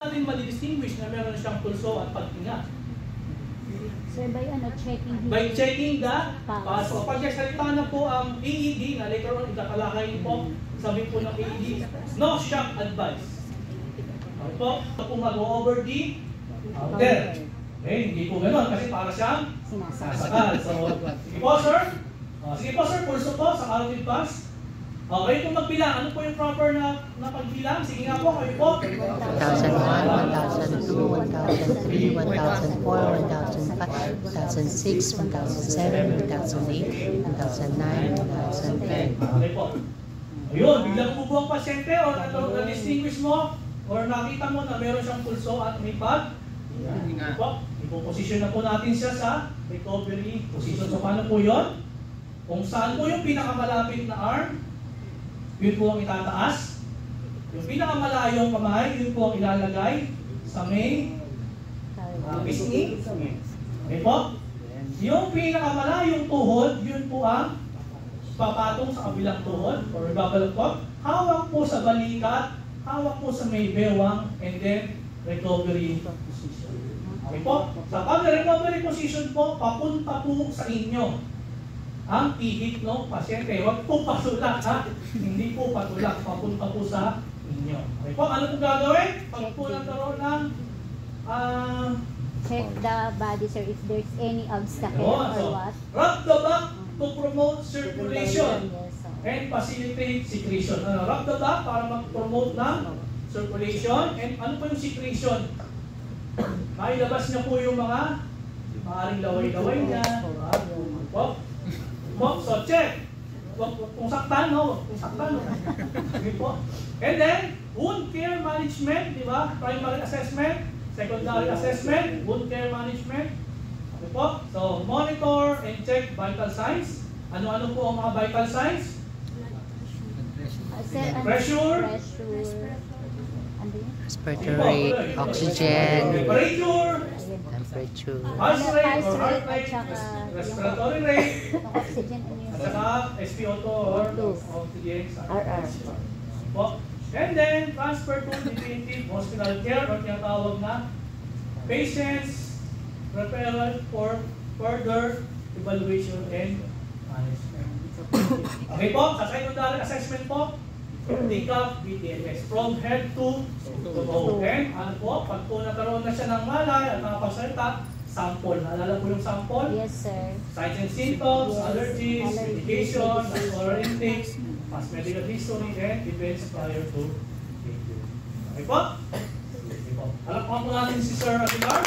natin madidistinguish na meron siyang pulso at paghinga? Sir, by checking By checking the pulse. So, pag salita na po ang AED, na later on ikakalakay po, sabi po ng AED, no shock advice. Okay po? Kung mag-over the outer. Okay, hindi po gano'n kasi para siyang sinasakal. So, sige po sir. Sige po sir, pulso po sa carotid pulse. Okay, kung magbilang, ano po yung proper na pagbilang? Sige nga po, kayo po. 1001, 1002, 1003, 1004, 1005, 1006, 1007, 1008, 2009, 2010. Okay po. Ayun, biglang umubo ang pasyente o na-distinguish mo or nakita mo na meron siyang pulso at may pag. Yan po. Ipoposisyon na po natin siya sa recovery position. So paano po yun? Kung saan po yung pinakamalapit na arm, yun po ang itataas. Yung pinakamalayong kamay, yun po ang ilalagay sa may pisngi. Okay po? Yung pinakamalayong tuhod, yun po ang papatong sa kabilang tuhod or babalakot. Hawak po sa balikat, hawak po sa may bewang, and then recovery position. Okay po? Sa pag-recovery position po, papunta po sa inyo ang pihit ng pasyente. Huwag po patulak, ha? Hindi po patulak, papunta po sa inyo. Okay po, ano po gagawin? Pag po nagkaroon ng check the body, sir, if there's any obstacle or what. Rub the back to promote circulation and facilitate secretion. Rub the back para mag-promote ng circulation. And ano po yung secretion? Mailabas niya po yung mga maaaring laway-laway niya. So check. Kung saktan, no? Kung saktan, no? Okay po. And then, wound care management, di ba? Primary assessment, secondary assessment, wound care management. Okay po. So, monitor and check vital signs. Ano-ano po ang mga vital signs? Pressure. Respiratory, oxygen, temperature, pulse rate or heart rate, respiratory rate, at saka SpO2 or oxygen saturation. And then, transfer to definitive hospital care or tinatawag na patients referral for further evaluation and management. Okay po, sa secondary assessment po, take up BTMS from head to toe. And ano po, pag po nagkaroon na siya ng malay at nakapagsalita, sample. Naalala po yung sample? Yes, sir. Signs and symptoms, allergies, medication, oral intakes, past medical history, and events prior to danger. Okay po? Okay po. Alam po natin si Sir Aguilar.